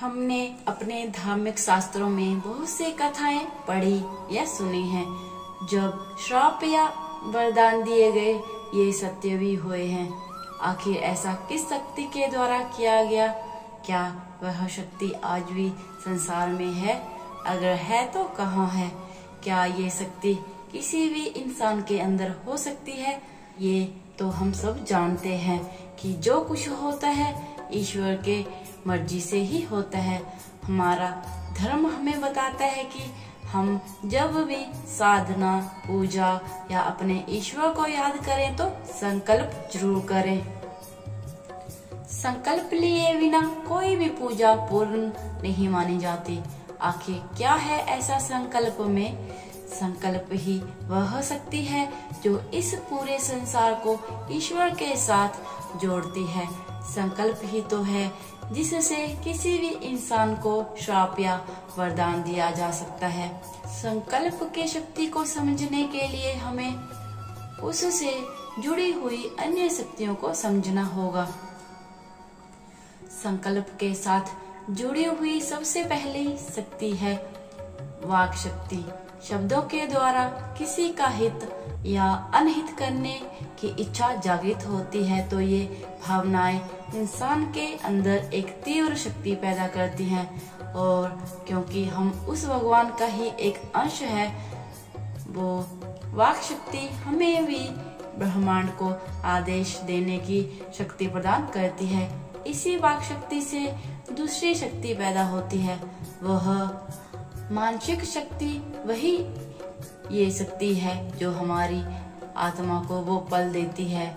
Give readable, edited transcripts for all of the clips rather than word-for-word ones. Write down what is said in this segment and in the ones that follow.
हमने अपने धार्मिक शास्त्रों में बहुत सी कथाएं पढ़ी या सुनी हैं। जब श्राप या वरदान दिए गए ये सत्य भी हुए हैं। आखिर ऐसा किस शक्ति के द्वारा किया गया? क्या वह शक्ति आज भी संसार में है? अगर है तो कहाँ है? क्या ये शक्ति किसी भी इंसान के अंदर हो सकती है? ये तो हम सब जानते हैं कि जो कुछ होता है ईश्वर के मर्जी से ही होता है। हमारा धर्म हमें बताता है कि हम जब भी साधना, पूजा या अपने ईश्वर को याद करें तो संकल्प जरूर करें। संकल्प लिए बिना कोई भी पूजा पूर्ण नहीं मानी जाती। आखिर क्या है ऐसा संकल्प में? संकल्प ही वह शक्ति है जो इस पूरे संसार को ईश्वर के साथ जोड़ती है। संकल्प ही तो है जिससे किसी भी इंसान को श्राप या वरदान दिया जा सकता है। संकल्प की शक्ति को समझने के लिए हमें उससे जुड़ी हुई अन्य शक्तियों को समझना होगा। संकल्प के साथ जुड़ी हुई सबसे पहली शक्ति है वाक शक्ति। शब्दों के द्वारा किसी का हित या अनहित करने की इच्छा जागृत होती है तो ये भावनाएं इंसान के अंदर एक तीव्र शक्ति पैदा करती हैं। और क्योंकि हम उस भगवान का ही एक अंश है, वो वाक शक्ति हमें भी ब्रह्मांड को आदेश देने की शक्ति प्रदान करती है। इसी वाक शक्ति से दूसरी शक्ति पैदा होती है, वह मानसिक शक्ति। वही ये शक्ति है जो हमारी आत्मा को वो पल देती है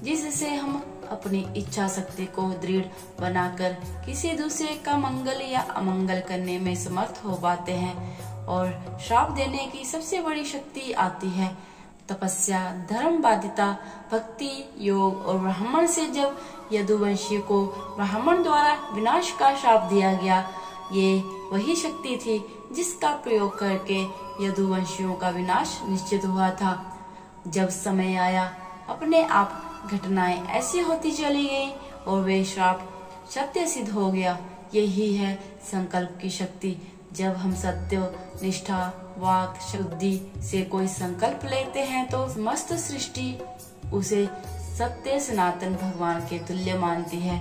जिससे हम अपनी इच्छा शक्ति को दृढ़ बनाकर किसी दूसरे का मंगल या अमंगल करने में समर्थ हो पाते हैं। और श्राप देने की सबसे बड़ी शक्ति आती है तपस्या, धर्म, बाध्यता, भक्ति, योग और ब्राह्मण से जब यदुवंशी को ब्राह्मण द्वारा विनाश का श्राप दिया गया, ये वही शक्ति थी जिसका प्रयोग करके यदुवंशियों का विनाश निश्चित हुआ था। जब समय आया, अपने आप घटनाएं ऐसी होती चली गई और वे श्राप सत्य सिद्ध हो गया। यही है संकल्प की शक्ति। जब हम सत्य, निष्ठा, वाक शुद्धि से कोई संकल्प लेते हैं तो समस्त सृष्टि उसे सत्य सनातन भगवान के तुल्य मानती है।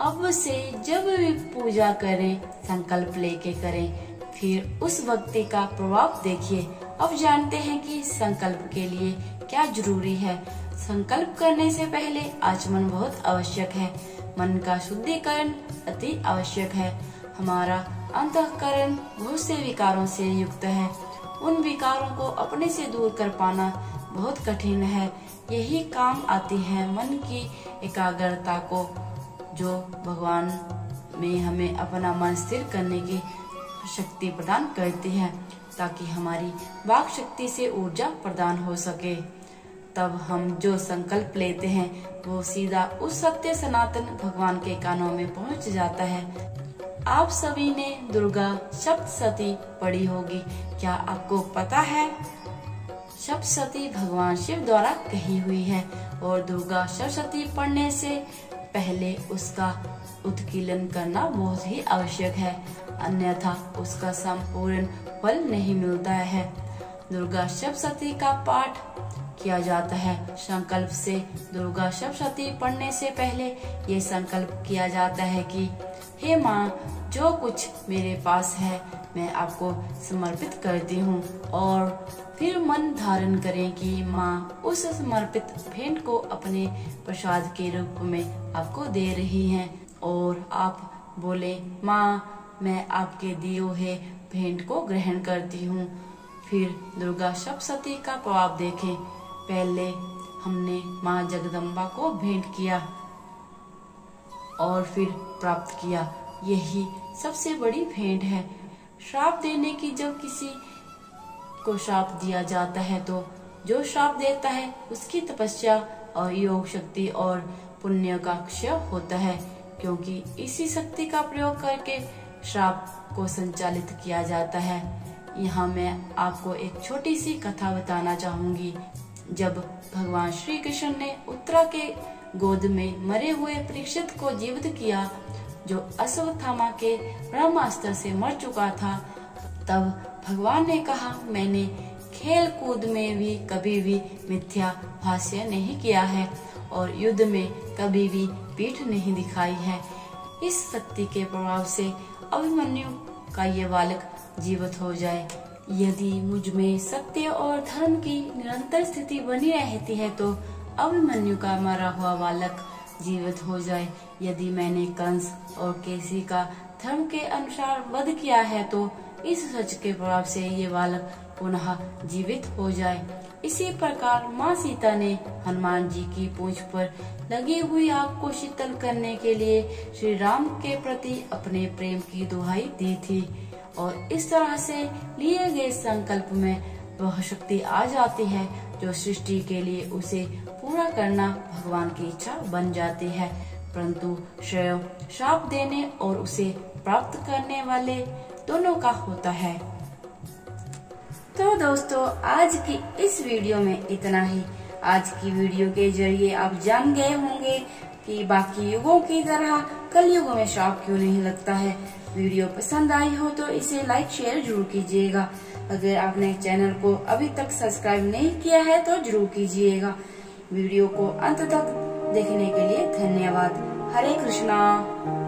अब से जब भी पूजा करें संकल्प लेके करें, फिर उस व्यक्ति का प्रभाव देखिए। अब जानते हैं कि संकल्प के लिए क्या जरूरी है। संकल्प करने से पहले आचमन बहुत आवश्यक है। मन का शुद्धिकरण अति आवश्यक है। हमारा अंतःकरण बहुत से विकारों से युक्त है। उन विकारों को अपने से दूर कर पाना बहुत कठिन है। यही काम आती है मन की एकाग्रता को, जो भगवान में हमें अपना मन स्थिर करने की शक्ति प्रदान करती है, ताकि हमारी वाक शक्ति से ऊर्जा प्रदान हो सके। तब हम जो संकल्प लेते हैं वो सीधा उस सत्य सनातन भगवान के कानों में पहुंच जाता है। आप सभी ने दुर्गा सप्तशती पढ़ी होगी। क्या आपको पता है सप्तशती भगवान शिव द्वारा कही हुई है और दुर्गा सप्तशती पढ़ने से पहले उसका उत्कीर्तन करना बहुत ही आवश्यक है, अन्यथा उसका संपूर्ण फल नहीं मिलता है। दुर्गा सप्तशती का पाठ किया जाता है संकल्प से। दुर्गा सप्तशती पढ़ने से पहले ये संकल्प किया जाता है कि हे माँ, जो कुछ मेरे पास है मैं आपको समर्पित करती हूँ। और फिर मन धारण करें कि माँ उस समर्पित भेंट को अपने प्रसाद के रूप में आपको दे रही हैं। और आप बोले, माँ मैं आपके दिए हुए भेंट को ग्रहण करती हूँ। फिर दुर्गा सप्तशती का प्रभाव देखें। पहले हमने माँ जगदम्बा को भेंट किया और फिर प्राप्त किया, यही सबसे बड़ी भेंट है। श्राप देने की जब किसी को श्राप दिया जाता है तो जो श्राप देता है उसकी तपस्या और योग शक्ति और पुण्य का क्षय होता है, क्योंकि इसी शक्ति का प्रयोग करके श्राप को संचालित किया जाता है। यहाँ मैं आपको एक छोटी सी कथा बताना चाहूंगी। जब भगवान श्री कृष्ण ने उत्तरा के गोद में मरे हुए परीक्षित को जीवित किया जो अश्वत्थामा के ब्रह्मास्त्र से मर चुका था। तब भगवान ने कहा, मैंने खेल कूद में भी कभी भी मिथ्या भाष्य नहीं किया है और युद्ध में कभी भी पीठ नहीं दिखाई है। इस शक्ति के प्रभाव से अभिमन्यु का ये बालक जीवित हो जाए। यदि मुझ में सत्य और धर्म की निरंतर स्थिति बनी रहती है तो अभिमन्यु का मरा हुआ बालक जीवित हो जाए। यदि मैंने कंस और केसी का धर्म के अनुसार वध किया है तो इस सच के प्रभाव से ये बालक पुनः जीवित हो जाए। इसी प्रकार माँ सीता ने हनुमान जी की पूंछ पर लगी हुई आग को शीतल करने के लिए श्री राम के प्रति अपने प्रेम की दुहाई दी थी और इस तरह से लिए गए संकल्प में वह शक्ति आ जाती है जो सृष्टि के लिए उसे पूरा करना भगवान की इच्छा बन जाती है, परंतु स्वयं श्राप देने और उसे प्राप्त करने वाले दोनों का होता है। तो दोस्तों, आज की इस वीडियो में इतना ही। आज की वीडियो के जरिए आप जान गए होंगे कि बाकी युगों की तरह कलयुग में श्राप क्यों नहीं लगता है। वीडियो पसंद आई हो तो इसे लाइक शेयर जरूर कीजिएगा। अगर आपने चैनल को अभी तक सब्सक्राइब नहीं किया है तो जरूर कीजिएगा। वीडियो को अंत तक देखने के लिए धन्यवाद। हरे कृष्णा।